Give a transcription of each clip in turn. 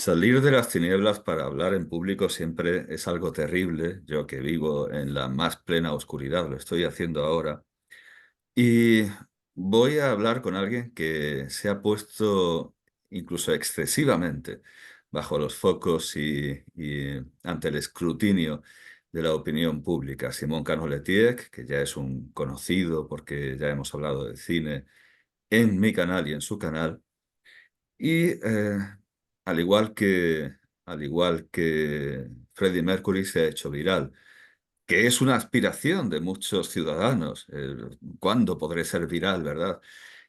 Salir de las tinieblas para hablar en público siempre es algo terrible. Yo que vivo en la más plena oscuridad, lo estoy haciendo ahora. Y voy a hablar con alguien que se ha puesto incluso excesivamente bajo los focos y ante el escrutinio de la opinión pública. Simón Cano Letiec, que ya es un conocido porque ya hemos hablado de cine en mi canal y en su canal. Y al igual que, al igual que Freddie Mercury se ha hecho viral, que es una aspiración de muchos ciudadanos. ¿Cuándo podré ser viral, verdad?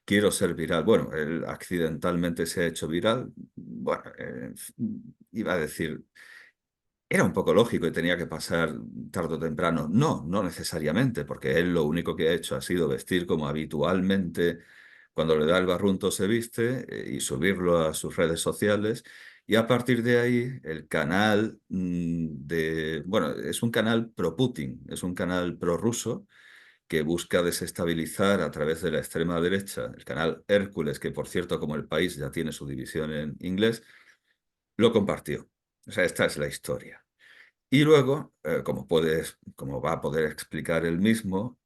Quiero ser viral. Bueno, él accidentalmente se ha hecho viral. Bueno, iba a decir, era un poco lógico y tenía que pasar tarde o temprano. No, no necesariamente, porque él lo único que ha hecho ha sido vestir como habitualmente cuando le da el barrunto se viste y subirlo a sus redes sociales. Y a partir de ahí, el canal bueno, es un canal pro-Putin, es un canal pro-ruso que busca desestabilizar a través de la extrema derecha, el canal Hércules, que por cierto, como El País ya tiene su división en inglés, lo compartió. O sea, esta es la historia. Y luego, como va a poder explicar él mismo,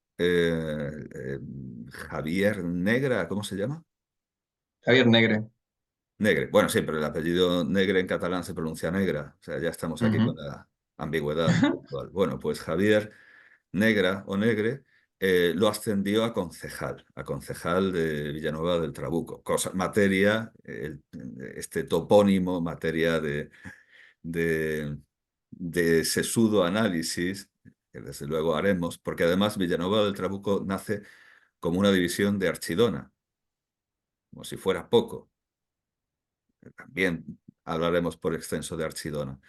Javier Negra, ¿cómo se llama? Javier Negre. Negre. Bueno, sí, pero el apellido Negre en catalán se pronuncia Negra. O sea, ya estamos aquí con Ujú. la ambigüedad intelectual. Bueno, pues Javier Negra o Negre lo ascendió a concejal de Villanueva del Trabuco. Materia, este topónimo, materia de, de sesudo análisis, que desde luego haremos, porque además Villanueva del Trabuco nace como una división de Archidona, como si fuera poco. También hablaremos por extenso de Archidona.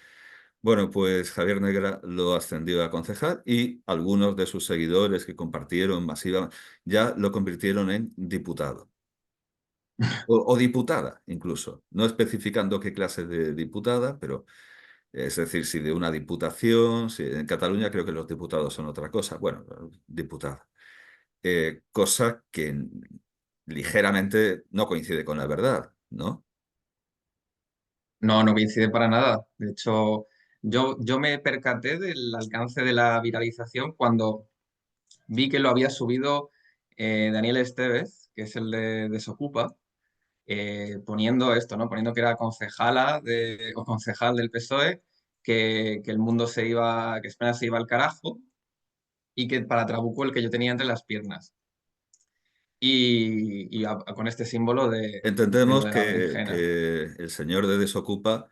Bueno, pues Javier Negra lo ascendió a concejal y algunos de sus seguidores que compartieron masivamente ya lo convirtieron en diputado o diputada incluso, no especificando qué clase de diputada, pero es decir, si de una diputación, si en Cataluña creo que los diputados son otra cosa, bueno, diputada. Cosa que ligeramente no coincide con la verdad, ¿no? No, no coincide para nada. De hecho, yo me percaté del alcance de la viralización cuando vi que lo había subido Daniel Estévez, que es el de Desocupa, poniendo esto, ¿no? Poniendo que era concejala o concejal del PSOE, que el mundo se iba, que España se iba al carajo y que para Trabuco el que yo tenía entre las piernas. Con este símbolo de lo Entendemos de la berenjena. que el señor de Desocupa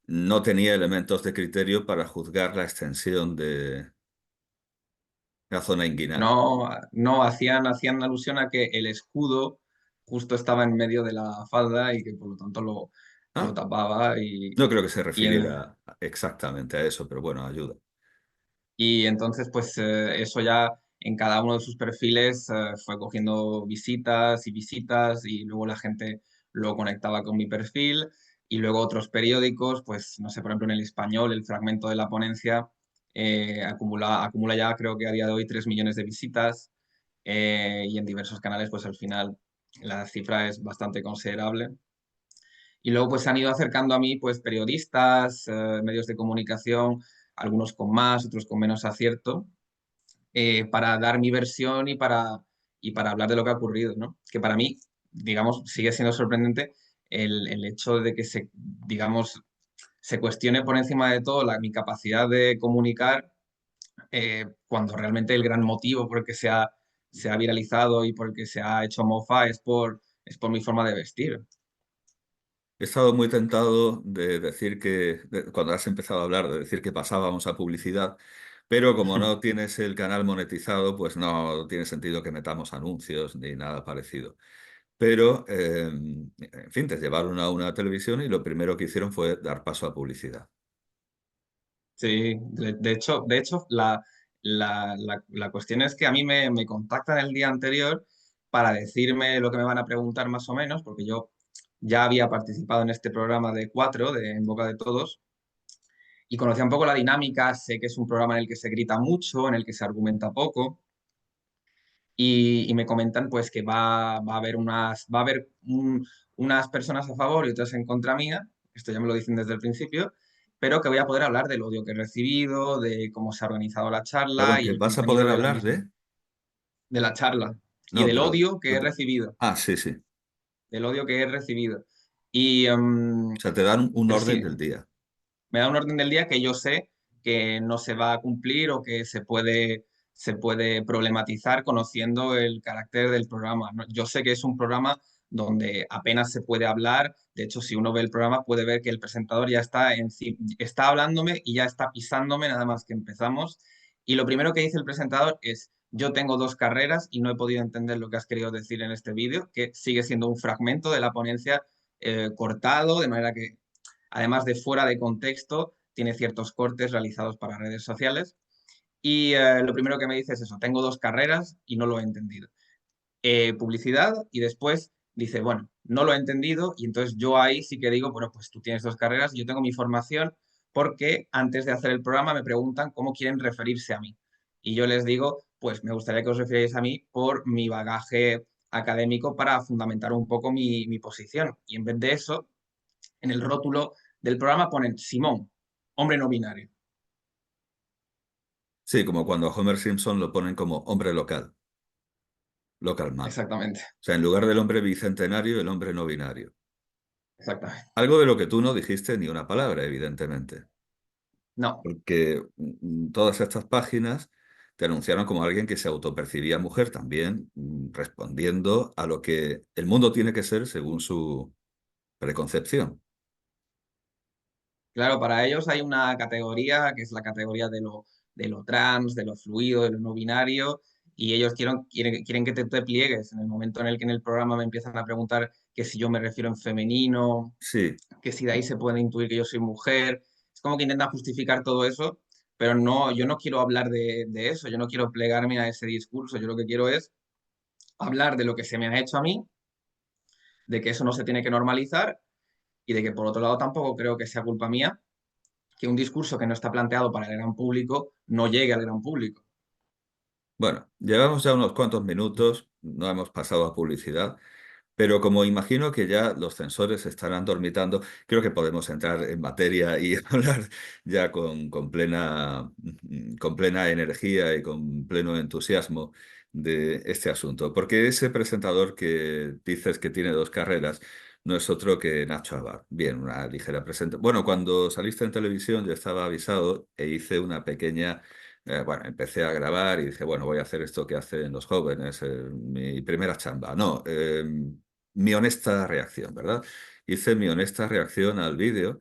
no tenía elementos de criterio para juzgar la extensión de la zona inguinal. No, no hacían alusión a que el escudo justo estaba en medio de la falda y que por lo tanto lo Ah, tapaba no creo que se y, en- refiriera exactamente a eso, pero bueno, ayuda. y entonces pues eso ya en cada uno de sus perfiles fue cogiendo visitas y visitas y luego la gente lo conectaba con mi perfil y luego otros periódicos, pues no sé, por ejemplo en El Español, el fragmento de la ponencia acumula ya creo que a día de hoy 3 millones de visitas y en diversos canales, pues al final la cifra es bastante considerable. Y luego pues se han ido acercando a mí pues periodistas, medios de comunicación, algunos con más, otros con menos acierto, para dar mi versión y para hablar de lo que ha ocurrido, ¿no? Que para mí, digamos, sigue siendo sorprendente el hecho de que digamos, se cuestione por encima de todo mi capacidad de comunicar cuando realmente el gran motivo por el que se ha viralizado y por el que se ha hecho mofa es por mi forma de vestir. He estado muy tentado de decir cuando has empezado a hablar, de decir que pasábamos a publicidad, pero como no tienes el canal monetizado, pues no tiene sentido que metamos anuncios ni nada parecido. Pero, en fin, te llevaron a una televisión y lo primero que hicieron fue dar paso a publicidad. Sí, de hecho la cuestión es que a mí me contactan el día anterior para decirme lo que me van a preguntar más o menos, porque yo ya había participado en este programa de Cuatro, de En Boca de Todos, y conocía un poco la dinámica, sé que es un programa en el que se grita mucho, en el que se argumenta poco, y me comentan pues que va a haber unas personas a favor y otras en contra mía, esto ya me lo dicen desde el principio, pero que voy a poder hablar del odio que he recibido, de cómo se ha organizado la charla Perdón, y que el vas a contenido poder de la hablar misma, de... de la charla y No, del pero... odio que he recibido, Ah, sí, sí. O del odio que he recibido. Y, sea, te dan un pero orden sí, del día. me da un orden del día que yo sé que no se va a cumplir o que se puede problematizar conociendo el carácter del programa, ¿no? Yo sé que es un programa donde apenas se puede hablar. De hecho, si uno ve el programa, puede ver que el presentador ya está hablándome y ya está pisándome nada más que empezamos. Y lo primero que dice el presentador es, yo tengo dos carreras y no he podido entender lo que has querido decir en este vídeo, que sigue siendo un fragmento de la ponencia cortado, de manera que además de fuera de contexto, tiene ciertos cortes realizados para redes sociales. Y lo primero que me dice es eso, tengo dos carreras y no lo he entendido. Publicidad y después dice, bueno, no lo he entendido y entonces yo ahí sí que digo, bueno, pues tú tienes dos carreras, yo tengo mi formación porque antes de hacer el programa me preguntan cómo quieren referirse a mí. Y yo les digo, pues me gustaría que os referáis a mí por mi bagaje académico para fundamentar un poco mi posición. Y en vez de eso, en el rótulo del programa ponen Simón, hombre no binario. Sí, como cuando a Homer Simpson lo ponen como hombre local, local man. O Exactamente, sea, en lugar del hombre bicentenario, el hombre no binario. exactamente. Algo de lo que tú no dijiste ni una palabra, evidentemente. No, Porque todas estas páginas te anunciaron como alguien que se autopercibía mujer también, respondiendo a lo que el mundo tiene que ser según su preconcepción. claro, para ellos hay una categoría que es la categoría de lo trans, de lo fluido, de lo no binario, y ellos quieren que te pliegues. En el momento en el que en el programa me empiezan a preguntar que si yo me refiero en femenino, Sí, que si de ahí se puede intuir que yo soy mujer, es como que intentan justificar todo eso, pero no, yo no quiero hablar de eso, yo no quiero plegarme a ese discurso, yo lo que quiero es hablar de lo que se me ha hecho a mí, de que eso no se tiene que normalizar y de que por otro lado tampoco creo que sea culpa mía que un discurso que no está planteado para el gran público no llegue al gran público. bueno, llevamos ya unos cuantos minutos, no hemos pasado a publicidad. Pero como imagino que ya los censores estarán dormitando, creo que podemos entrar en materia y hablar ya con plena energía y con pleno entusiasmo de este asunto. Porque ese presentador que dices que tiene dos carreras no es otro que Nacho Abad. Bien, una ligera presentación. Bueno, cuando saliste en televisión yo estaba avisado e hice una pequeña... bueno, empecé a grabar y dije, bueno, voy a hacer esto que hacen los jóvenes, mi primera chamba. No, mi honesta reacción, ¿verdad? Hice mi honesta reacción al vídeo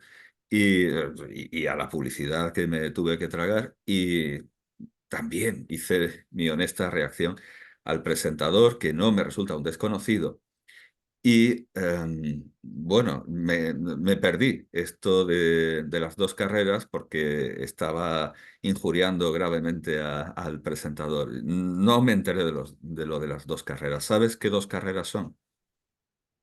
y a la publicidad que me tuve que tragar y también hice mi honesta reacción al presentador que no me resulta un desconocido. Y bueno, me perdí esto de las dos carreras porque estaba injuriando gravemente al presentador. No me enteré de lo de las dos carreras. ¿Sabes qué dos carreras son?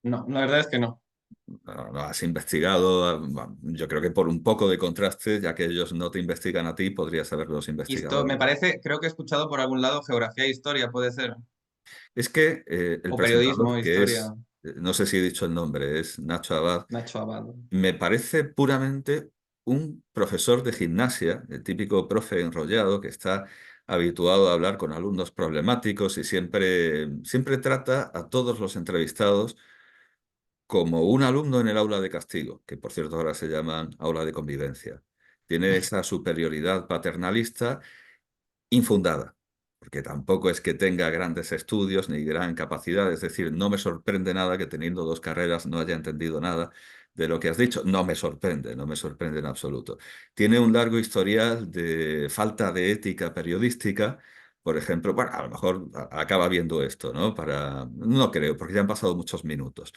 No, la verdad es que no. No has investigado, yo creo que por un poco de contraste, ya que ellos no te investigan a ti, podrías haberlos investigado Me bien. parece, creo que he escuchado por algún lado geografía e historia, puede ser. Es que el O periodismo, presentador, que historia. es, no sé si he dicho el nombre, es Nacho Abad, Nacho Abad. me parece puramente un profesor de gimnasia, el típico profe enrollado que está habituado a hablar con alumnos problemáticos y siempre trata a todos los entrevistados como un alumno en el aula de castigo, que por cierto ahora se llaman aula de convivencia. Tiene esa superioridad paternalista infundada, porque tampoco es que tenga grandes estudios ni gran capacidad, es decir, no me sorprende nada que teniendo dos carreras no haya entendido nada de lo que has dicho. No me sorprende, no me sorprende en absoluto. Tiene un largo historial de falta de ética periodística. Por ejemplo, bueno, a lo mejor acaba viendo esto, ¿no? No creo, porque ya han pasado muchos minutos.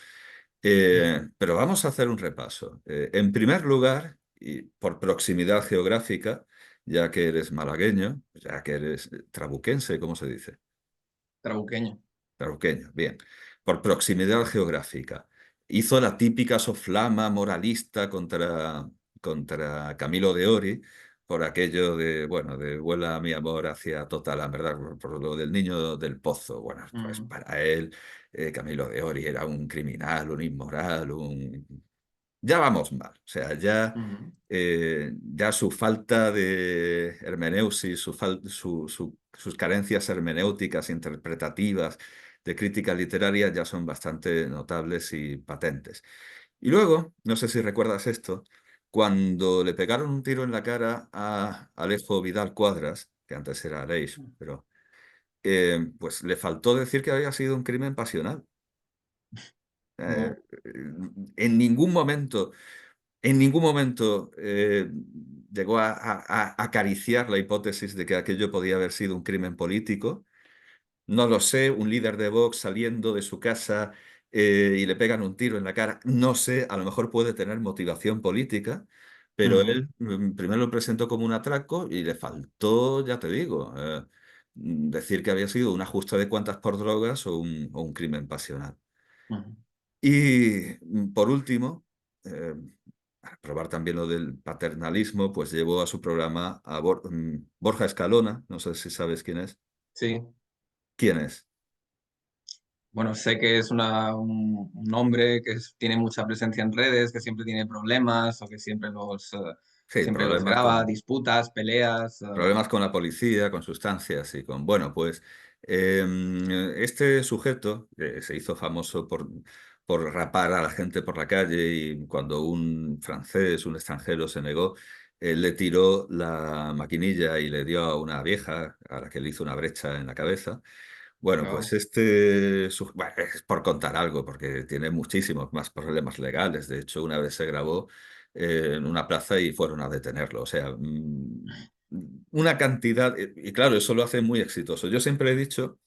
Pero vamos a hacer un repaso. En primer lugar, y por proximidad geográfica, ya que eres malagueño, ya que eres trabuquense, ¿cómo se dice? Trabuqueño. Trabuqueño, bien. Por proximidad geográfica. Hizo la típica soflama moralista contra Camilo de Ori por aquello de, bueno, de vuela mi amor hacia Total, ¿verdad? Por lo del niño del pozo. Bueno, pues Mm. para él, Camilo de Ori era un criminal, un inmoral, ya vamos mal. O sea, Ujú, ya su falta de hermeneusis, sus carencias hermenéuticas, interpretativas, de crítica literaria, ya son bastante notables y patentes. Y luego, no sé si recuerdas esto, cuando le pegaron un tiro en la cara a Alejo Vidal Cuadras, que antes era Aleix, pero pues le faltó decir que había sido un crimen pasional. Eh, ya, en ningún momento, en ningún momento llegó a acariciar la hipótesis de que aquello podía haber sido un crimen político. No lo sé, un líder de Vox saliendo de su casa y le pegan un tiro en la cara. No sé, a lo mejor puede tener motivación política, pero ujú, él primero lo presentó como un atraco y le faltó, ya te digo, decir que había sido un ajuste de cuentas por drogas o un crimen pasional. ujú. Y por último, para probar también lo del paternalismo, pues llevó a su programa a Borja Escalona, no sé si sabes quién es. Sí, ¿Quién es? bueno, sé que es un hombre que tiene mucha presencia en redes, que siempre tiene problemas o que Sí, siempre los graba, disputas, peleas. problemas con la policía, con sustancias y con... Bueno, pues este sujeto se hizo famoso por rapar a la gente por la calle y cuando un francés, un extranjero se negó, él le tiró la maquinilla y le dio a una vieja a la que le hizo una brecha en la cabeza. Bueno, pues Wow. bueno, es por contar algo, porque tiene muchísimos más problemas legales. De hecho, una vez se grabó en una plaza y fueron a detenerlo. O sea, una cantidad, y claro, eso lo hace muy exitoso. Yo siempre he dicho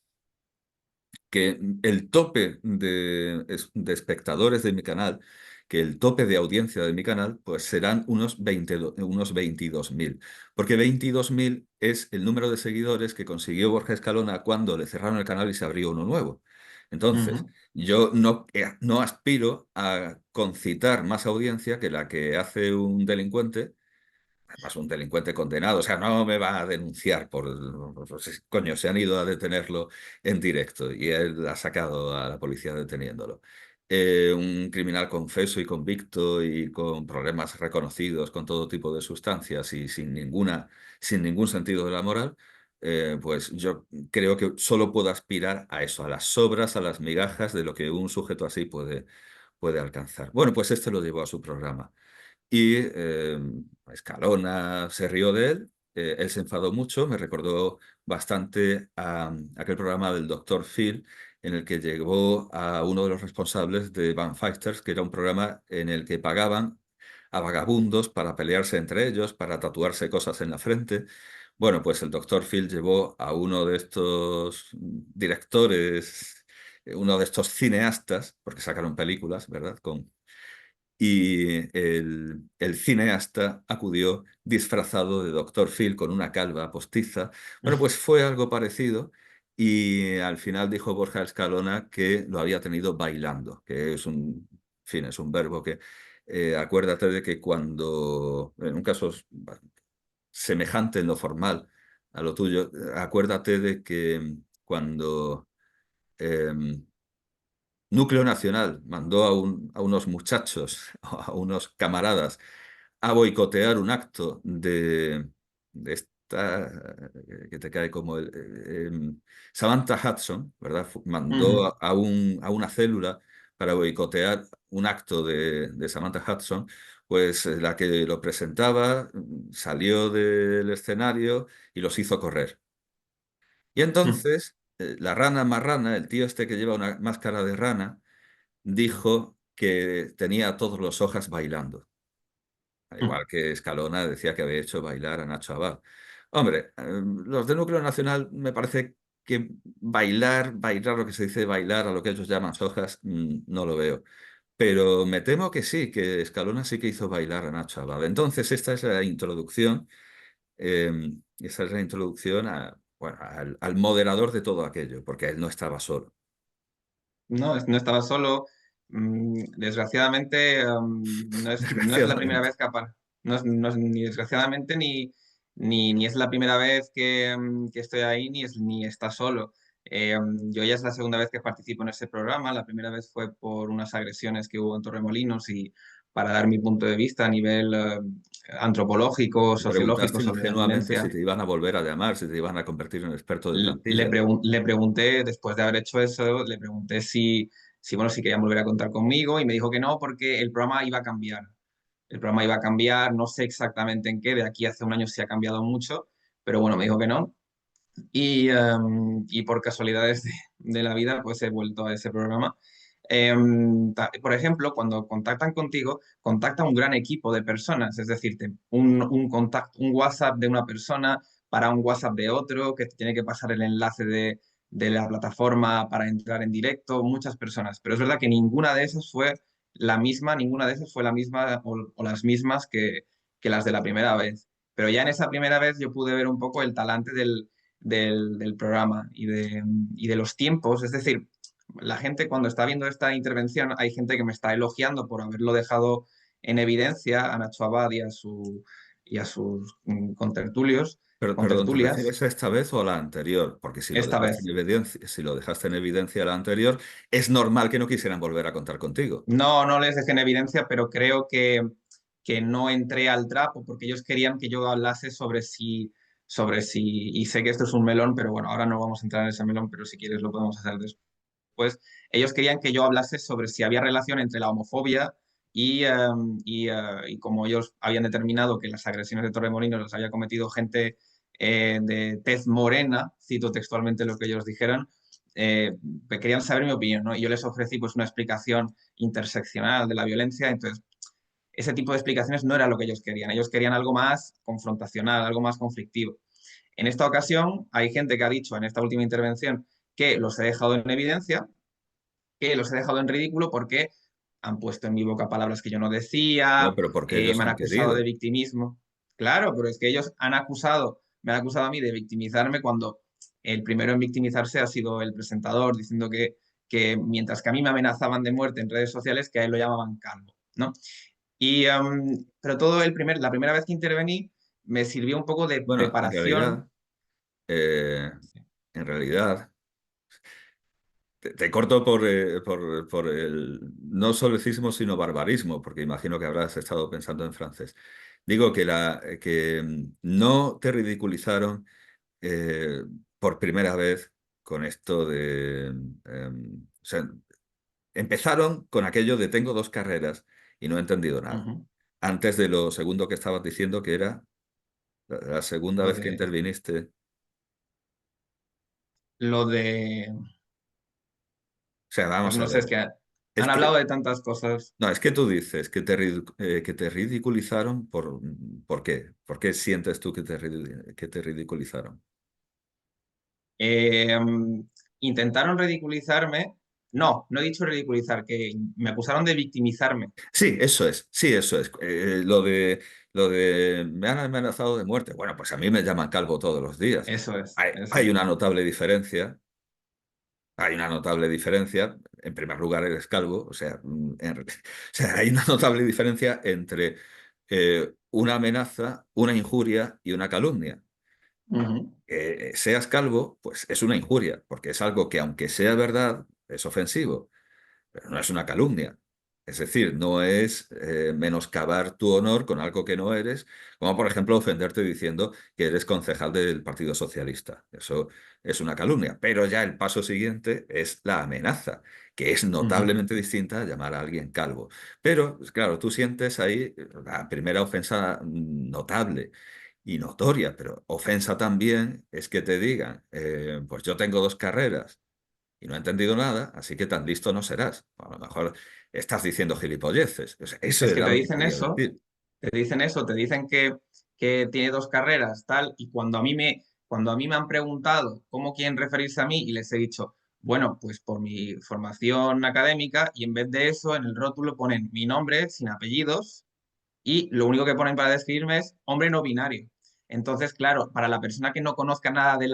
que el tope de espectadores de mi canal, que el tope de audiencia de mi canal, pues serán unos 22.000. Porque 22.000 es el número de seguidores que consiguió Borja Escalona cuando le cerraron el canal y se abrió uno nuevo. Entonces, Ujú, yo no aspiro a concitar más audiencia que la que hace un delincuente. Además, un delincuente condenado, o sea, no me va a denunciar pues, coño, se han ido a detenerlo en directo y él ha sacado a la policía deteniéndolo. Un criminal confeso y convicto y con problemas reconocidos con todo tipo de sustancias y sin ningún sentido de la moral, pues yo creo que solo puedo aspirar a eso, a las sobras, a las migajas de lo que un sujeto así puede alcanzar. Bueno, pues este lo llevó a su programa. Y Escalona se rió de él, él se enfadó mucho, me recordó bastante a aquel programa del Doctor Phil, en el que llegó a uno de los responsables de Van Fighters, que era un programa en el que pagaban a vagabundos para pelearse entre ellos, para tatuarse cosas en la frente. Bueno, pues el Doctor Phil llevó a uno de estos directores, uno de estos cineastas, porque sacaron películas, ¿verdad? Y el cineasta acudió disfrazado de Doctor Phil con una calva postiza. Bueno, pues fue algo parecido y al final dijo Borja Escalona que lo había tenido bailando, que es un, en fin, es un verbo que acuérdate de que cuando, en un caso semejante en lo formal a lo tuyo, acuérdate de que cuando... em, Núcleo Nacional mandó a unos muchachos, a unos camaradas, a boicotear un acto de esta que te cae como Samantha Hudson, ¿verdad? Mandó ujú, a una célula para boicotear un acto de Samantha Hudson, pues la que lo presentaba salió del escenario y los hizo correr. Y ujú, entonces la rana marrana, el tío este que lleva una máscara de rana, dijo que tenía a todos los hojas bailando. Al ujú. igual que Escalona decía que había hecho bailar a Nacho Abad. Hombre, los de Núcleo Nacional me parece que bailar lo que se dice bailar, a lo que ellos llaman sojas, no lo veo. Pero me temo que sí, que Escalona sí que hizo bailar a Nacho Abad. Entonces, esta es la introducción bueno, al moderador de todo aquello, porque él no estaba solo. No, no estaba solo. Desgraciadamente, no es la primera Desgraciadamente. vez no es ni desgraciadamente ni es la primera vez que estoy ahí, ni está solo. Yo ya es la segunda vez que participo en ese programa. La primera vez fue por unas agresiones que hubo en Torremolinos y para dar mi punto de vista a nivel antropológico, Le sociológico preguntaste sobre la ingenuamente si violencia. te iban a volver a llamar, si te iban a convertir en experto de plantilla. Le pregunté, después de haber hecho eso, le pregunté bueno, si querían volver a contar conmigo y me dijo que no porque el programa iba a cambiar. El programa iba a cambiar, no sé exactamente en qué, de aquí hace un año sí ha cambiado mucho, pero bueno, me dijo que no. Y por casualidades de la vida, pues he vuelto a ese programa. Por ejemplo, cuando contactan contigo, contacta un gran equipo de personas, es decir, un WhatsApp de una persona para un WhatsApp de otro, que te tiene que pasar el enlace de la plataforma para entrar en directo, muchas personas. Pero es verdad que ninguna de esas fue la misma, ninguna de esas fue la misma o las mismas que las de la primera vez. Pero ya en esa primera vez yo pude ver un poco el talante del programa y de los tiempos. Es decir, la gente cuando está viendo esta intervención, hay gente que me está elogiando por haberlo dejado en evidencia a Nacho Abad y a sus contertulios, Pero, perdón, ¿te contertulias, refieres a esta vez o a la anterior? Porque si lo esta dejaste en vez. evidencia, si lo dejaste en evidencia la anterior, es normal que no quisieran volver a contar contigo. No, no les dejé en evidencia, pero creo que no entré al trapo porque ellos querían que yo hablase sobre si, y sé que esto es un melón, pero bueno, ahora no vamos a entrar en ese melón, pero si quieres lo podemos hacer después. Pues ellos querían que yo hablase sobre si había relación entre la homofobia y como ellos habían determinado que las agresiones de Torremolinos las había cometido gente de tez morena, cito textualmente lo que ellos dijeron, querían saber mi opinión, ¿no? Y yo les ofrecí pues una explicación interseccional de la violencia, entonces ese tipo de explicaciones no era lo que ellos querían algo más confrontacional, algo más conflictivo. En esta ocasión hay gente que ha dicho en esta última intervención que los he dejado en evidencia, que los he dejado en ridículo porque han puesto en mi boca palabras que yo no No, decía, pero porque ellos me han han acusado de querido. victimismo. Claro, pero es que ellos me han acusado a mí de victimizarme cuando el primero en victimizarse ha sido el presentador, diciendo que mientras que a mí me amenazaban de muerte en redes sociales, que a él lo llamaban calvo, ¿no? Pero la primera vez que intervení me sirvió un poco de Bueno, preparación. eh, en realidad, te corto por el no solecismo, sino barbarismo, porque imagino que habrás estado pensando en francés. Digo que no te ridiculizaron eh, por primera vez con esto o sea, empezaron con aquello de tengo dos carreras y no he entendido nada. Ujú, Antes de lo segundo que estabas diciendo, que era la segunda lo vez que de, interviniste. lo de, O sea, pues vamos a no sé, es ver. que Es han que, hablado de tantas cosas. no, es que tú dices que te ridiculizaron ¿por qué? ¿Por qué sientes tú que te ridiculizaron? Eh, Intentaron ridiculizarme. No, no he dicho ridiculizar, que me acusaron de victimizarme. Sí, eso es, sí, eso es. Lo de me han amenazado de muerte. Bueno, pues a mí me llaman calvo todos los días. Eso es, eso Hay es. una notable diferencia. Hay una notable diferencia. En primer lugar, eres calvo. O sea, o sea, hay una notable diferencia entre una amenaza, una injuria y una calumnia. Ujú, Que seas calvo, pues es una injuria, porque es algo que, aunque sea verdad, es ofensivo, pero no es una calumnia. Es decir, no es menoscabar tu honor con algo que no eres, como por ejemplo ofenderte diciendo que eres concejal del Partido Socialista. Eso es una calumnia. Pero ya el paso siguiente es la amenaza, que es ujú, notablemente distinta a llamar a alguien calvo. Pero, pues, claro, tú sientes ahí la primera ofensa notable y notoria, pero ofensa también es que te digan, pues yo tengo dos carreras y no he entendido nada, así que tan listo no serás. A lo mejor estás diciendo gilipolleces. O sea, eso Es que era lo que quería decir. te dicen que tiene dos carreras, tal, y cuando a mí me han preguntado cómo quieren referirse a mí y les he dicho, bueno, pues por mi formación académica, y en vez de eso, en el rótulo ponen mi nombre sin apellidos, y lo único que ponen para describirme es hombre no binario. Entonces, claro, para la persona que no conozca nada de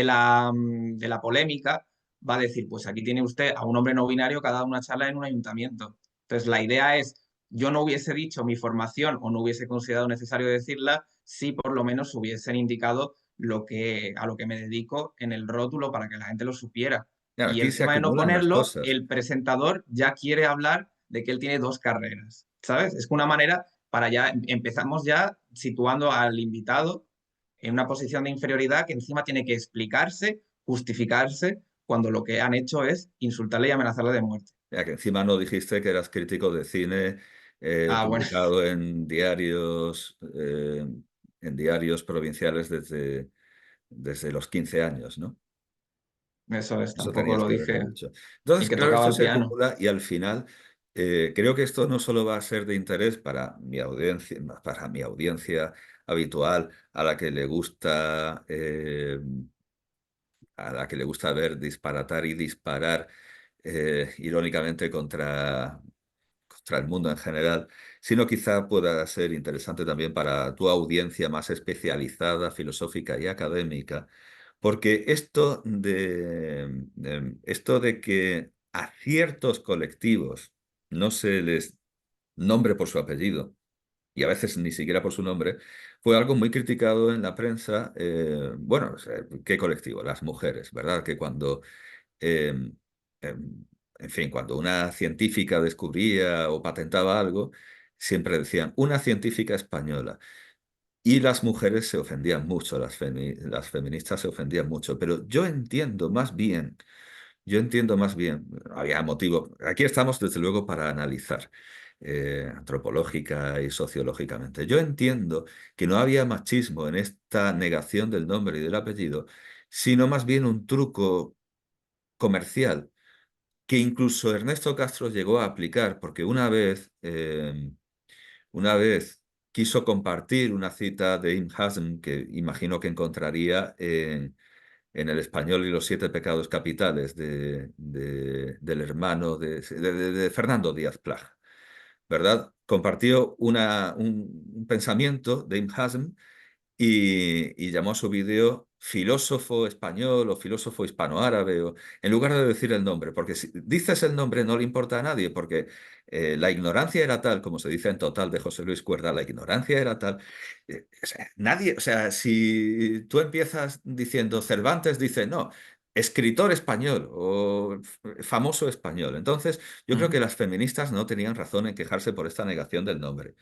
la polémica, va a decir, pues aquí tiene usted a un hombre no binario que ha dado una charla en un ayuntamiento. Entonces, la idea es, yo no hubiese dicho mi formación o no hubiese considerado necesario decirla si por lo menos hubiesen indicado a lo que me dedico en el rótulo para que la gente lo supiera. Claro, Y aquí el se tema de no acumulan las ponerlo, cosas. el presentador ya quiere hablar de que él tiene dos carreras, ¿sabes? Es una manera para ya, empezamos ya situando al invitado en una posición de inferioridad que encima tiene que explicarse, justificarse, cuando lo que han hecho es insultarle y amenazarle de muerte. Ya que encima no dijiste que eras crítico de cine, Ah, bueno, publicado en diarios provinciales desde los 15 años, ¿no? eso es, Eso tampoco tenías lo que haberlo dije. dicho. Y Entonces, que claro, tocaba esto el se piano. acumula y al final creo que esto no solo va a ser de interés para mi audiencia habitual, a la que le gusta ver disparatar y disparar irónicamente contra el mundo en general, sino quizá pueda ser interesante también para tu audiencia más especializada, filosófica y académica, porque esto de que a ciertos colectivos no se les nombre por su apellido, y a veces ni siquiera por su nombre, fue algo muy criticado en la prensa. Bueno, o sea, ¿qué colectivo? Las mujeres, ¿verdad? Que cuando eh, en fin, cuando una científica descubría o patentaba algo, siempre decían una científica española. Y las mujeres se ofendían mucho, las feministas se ofendían mucho. Pero yo entiendo más bien, había motivo. Aquí estamos, desde luego, para analizar antropológica y sociológicamente. Yo entiendo que no había machismo en esta negación del nombre y del apellido, sino más bien un truco comercial que incluso Ernesto Castro llegó a aplicar, porque una vez quiso compartir una cita de Ibn Hazm que imagino que encontraría en El Español y los siete pecados capitales del hermano de Fernando Díaz Plaja, ¿verdad? Compartió un pensamiento de Ibn Hazm y llamó a su vídeo filósofo español o filósofo hispanoárabe, en lugar de decir el nombre, porque si dices el nombre no le importa a nadie, porque la ignorancia era tal, como se dice en Total de José Luis Cuerda, la ignorancia era tal. O sea, nadie, o sea, si tú empiezas diciendo Cervantes, dice no. Escritor español o famoso español. Entonces, yo creo Mm. que las feministas no tenían razón en quejarse por esta negación del nombre.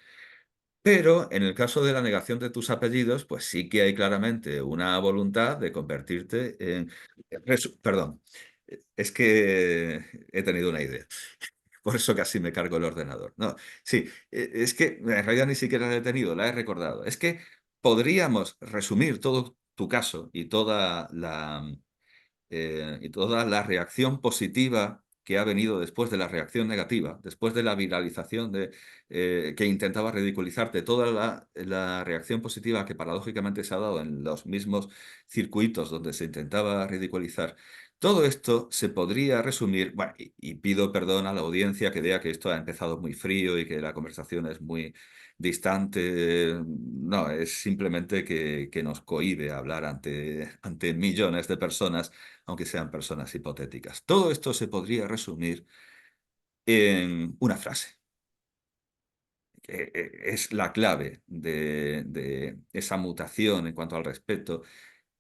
Pero en el caso de la negación de tus apellidos, pues sí que hay claramente una voluntad de convertirte en... Perdón, es que he tenido una idea. Por eso casi me cargo el ordenador. No, sí, es que en realidad ni siquiera la he tenido, la he recordado. Es que podríamos resumir todo tu caso y toda la reacción positiva que ha venido después de la reacción negativa, después de la viralización que intentaba ridiculizarte, toda la reacción positiva que paradójicamente se ha dado en los mismos circuitos donde se intentaba ridiculizar. Todo esto se podría resumir, bueno, y pido perdón a la audiencia que vea que esto ha empezado muy frío y que la conversación es muy distante. No, es simplemente que nos cohíbe hablar ante millones de personas, aunque sean personas hipotéticas. Todo esto se podría resumir en una frase, que es la clave de esa mutación en cuanto al respeto.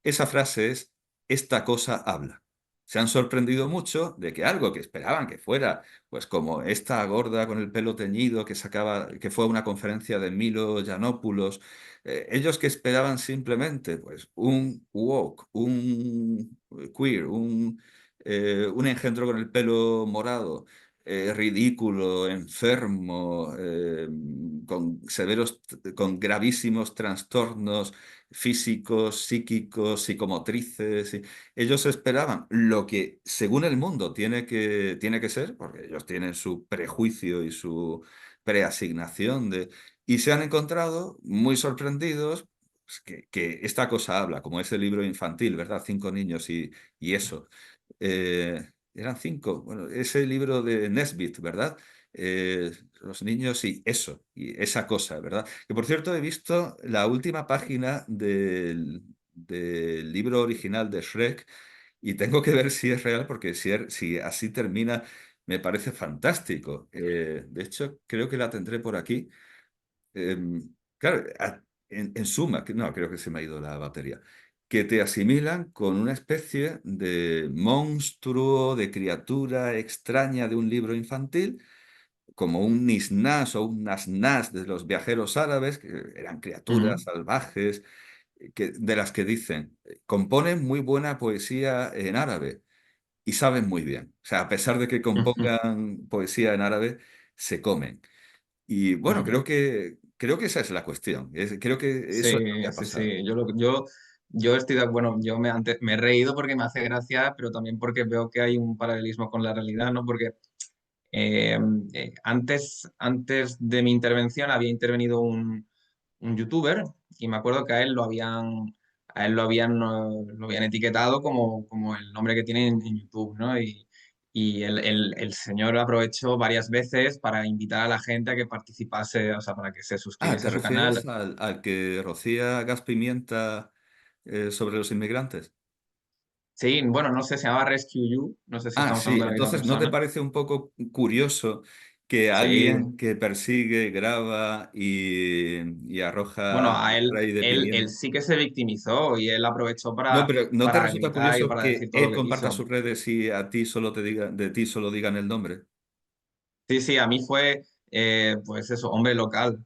Esa frase es, esta cosa habla. Se han sorprendido mucho de que algo que esperaban que fuera, pues como esta gorda con el pelo teñido que fue a una conferencia de Milo Yiannopoulos, ellos que esperaban simplemente, pues, un woke, un queer, un engendro con el pelo morado, ridículo, enfermo, con gravísimos trastornos físicos, psíquicos, psicomotrices. Ellos esperaban lo que, según el mundo, tiene que ser, porque ellos tienen su prejuicio y su preasignación y se han encontrado muy sorprendidos, pues, que esta cosa habla, como ese libro infantil, ¿verdad? Cinco niños y eso. Eran cinco. Bueno, ese libro de Nesbit, ¿verdad? Los niños y eso, y esa cosa, ¿verdad? Que por cierto he visto la última página del libro original de Shrek y tengo que ver si es real porque si así termina me parece fantástico. De hecho, creo que la tendré por aquí. Claro, en suma, no, creo que se me ha ido la batería, que te asimilan con una especie de monstruo, de criatura extraña de un libro infantil como un Nisnás o un Nasnás de los viajeros árabes, que eran criaturas Ujú. salvajes, de las que dicen, componen muy buena poesía en árabe y saben muy bien. O sea, a pesar de que Ujú. compongan poesía en árabe, se comen. Y bueno, Ujú. creo que esa es la cuestión. Creo que eso es lo que Sí, ha sí, pasado. sí. Yo estoy de, bueno, yo me he reído porque me hace gracia, pero también porque veo que hay un paralelismo con la realidad, ¿no? Porque eh, antes de mi intervención había intervenido un youtuber y me acuerdo que lo habían etiquetado como el nombre que tiene en YouTube, ¿no? Y el señor aprovechó varias veces para invitar a la gente a que participase, o sea, para que se Ah, suscribiese ¿te a su canal. refieres al que rocía gas pimienta sobre los inmigrantes? Sí, bueno, no sé, se llama Rescue You, no sé si Ah, estamos sí. hablando de la misma Entonces, ¿no te persona. parece un poco curioso que Sí, alguien que persigue, graba y arroja bueno, a spray de él pimienta? sí que se victimizó y él aprovechó No, pero ¿no te para resulta gritar y curioso para que decir todo lo él que comparta quiso. sus redes y a ti solo de ti solo digan el nombre? Sí, sí, a mí fue, pues eso, hombre local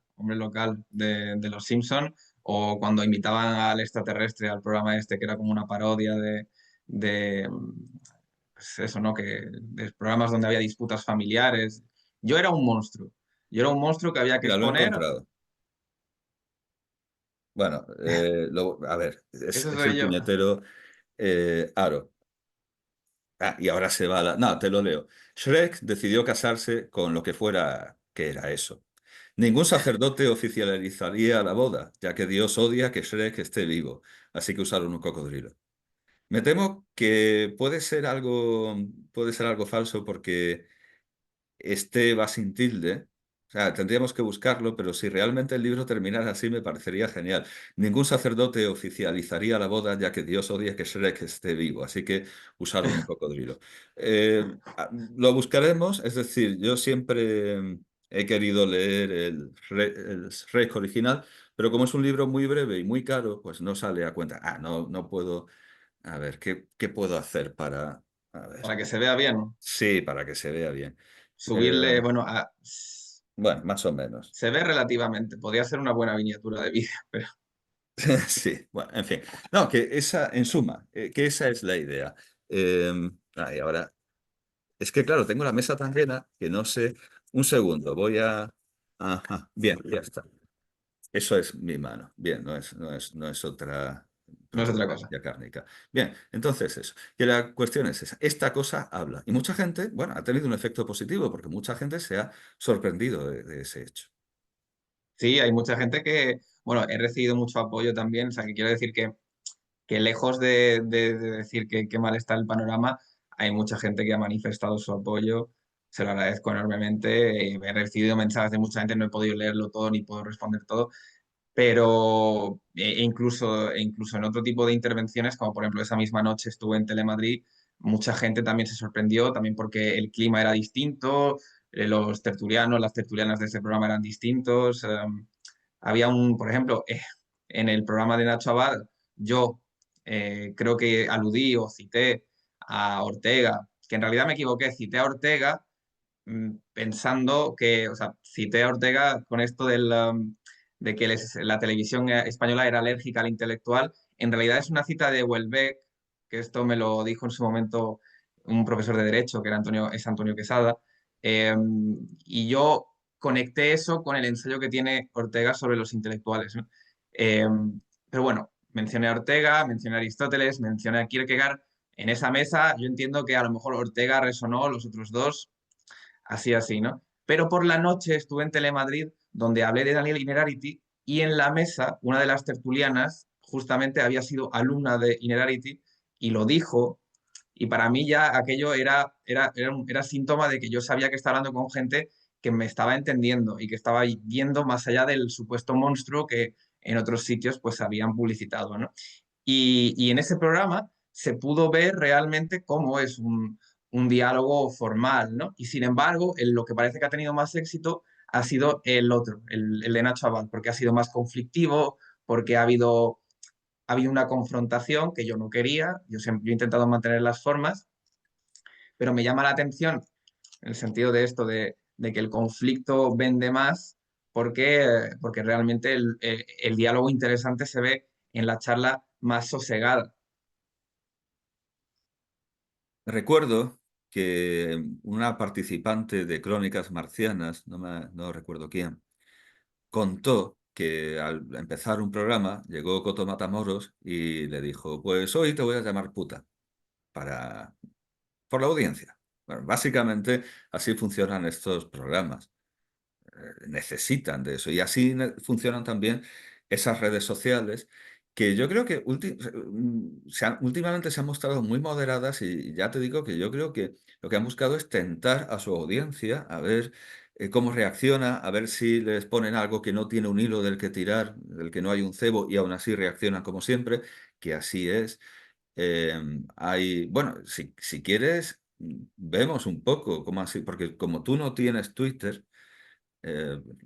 de Los Simpson, o cuando invitaban al extraterrestre al programa este, que era como una parodia de pues eso, ¿no? De programas donde había disputas familiares. Yo era un monstruo. Yo era un monstruo que había que Mira, lo he exponer. encontrado. Bueno, a ver, Eso es soy el yo. puñetero Aro. Ah, y ahora se va a la... No, te lo leo. Shrek decidió casarse con lo que fuera que era eso. Ningún sacerdote oficializaría la boda, ya que Dios odia que Shrek esté vivo, así que usaron un cocodrilo. Me temo que puede ser algo falso porque este va sin tilde. O sea, tendríamos que buscarlo, pero si realmente el libro terminara así, me parecería genial. Ningún sacerdote oficializaría la boda, ya que Dios odia que Shrek esté vivo, así que usaron un cocodrilo. Lo buscaremos, es decir, yo siempre he querido leer el Shrek original, pero como es un libro muy breve y muy caro, pues no sale a cuenta. Ah, no, no puedo. A ver, ¿qué puedo hacer para... A ver. Para que se vea bien. Sí, para que se vea bien. Eh, Subirle, bueno, bueno, más o menos. se ve relativamente. Podría ser una buena miniatura de vídeo, pero Sí, bueno, en fin. No, que esa, en suma, que esa es la idea. Eh, y ahora, es que claro, tengo la mesa tan llena que no sé. Un segundo, voy a... Ajá, bien, ya está. Eso es mi mano. Bien, no es otra no es otra cosa. procedencia cárnica. Bien, entonces eso. Que la cuestión es esa. Esta cosa habla. Y mucha gente, bueno, ha tenido un efecto positivo porque mucha gente se ha sorprendido de ese hecho. Sí, hay mucha gente que, bueno, he recibido mucho apoyo también, o sea, que quiero decir que lejos de decir que qué mal está el panorama, hay mucha gente que ha manifestado su apoyo, se lo agradezco enormemente, he recibido mensajes de mucha gente, no he podido leerlo todo ni puedo responder todo, pero incluso en otro tipo de intervenciones, como por ejemplo esa misma noche estuve en Telemadrid, mucha gente también se sorprendió, también porque el clima era distinto, los tertulianos, las tertulianas de ese programa eran distintos. Había por ejemplo, en el programa de Nacho Abad, yo creo que aludí o cité a Ortega, que en realidad me equivoqué, cité a Ortega pensando que, o sea, cité a Ortega con esto de que la televisión española era alérgica al intelectual. En realidad es una cita de Houellebecq, que esto me lo dijo en su momento un profesor de Derecho, que es Antonio Quesada, eh, y yo conecté eso con el ensayo que tiene Ortega sobre los intelectuales, ¿no? Eh, pero bueno, mencioné a Ortega, mencioné a Aristóteles, mencioné a Kierkegaard. En esa mesa yo entiendo que a lo mejor Ortega resonó, los otros dos así, ¿no? Pero por la noche estuve en Telemadrid, donde hablé de Daniel Innerarity, y en la mesa, una de las tertulianas justamente había sido alumna de Innerarity y lo dijo, y para mí ya aquello era síntoma de que yo sabía que estaba hablando con gente que me estaba entendiendo y que estaba viendo más allá del supuesto monstruo que en otros sitios pues habían publicitado, ¿no? Y en ese programa se pudo ver realmente cómo es un diálogo formal, ¿no? Y sin embargo, lo que parece que ha tenido más éxito ha sido el otro, el de Nacho Abad, porque ha sido más conflictivo, porque ha habido una confrontación que yo no quería, yo he intentado mantener las formas, pero me llama la atención en el sentido de esto, de que el conflicto vende más porque realmente el diálogo interesante se ve en la charla más sosegada. Recuerdo que una participante de Crónicas Marcianas, no recuerdo quién, contó que al empezar un programa llegó Coto Matamoros y le dijo, pues hoy te voy a llamar puta para, por la audiencia. Bueno, básicamente así funcionan estos programas. Necesitan de eso. Y así funcionan también esas redes sociales que yo creo que últimamente se han mostrado muy moderadas y ya te digo que yo creo que lo que han buscado es tentar a su audiencia, a ver cómo reacciona, a ver si les ponen algo que no tiene un hilo del que tirar, del que no hay un cebo y aún así reaccionan como siempre, que así es. Bueno, si quieres, vemos un poco cómo así, porque como tú no tienes Twitter,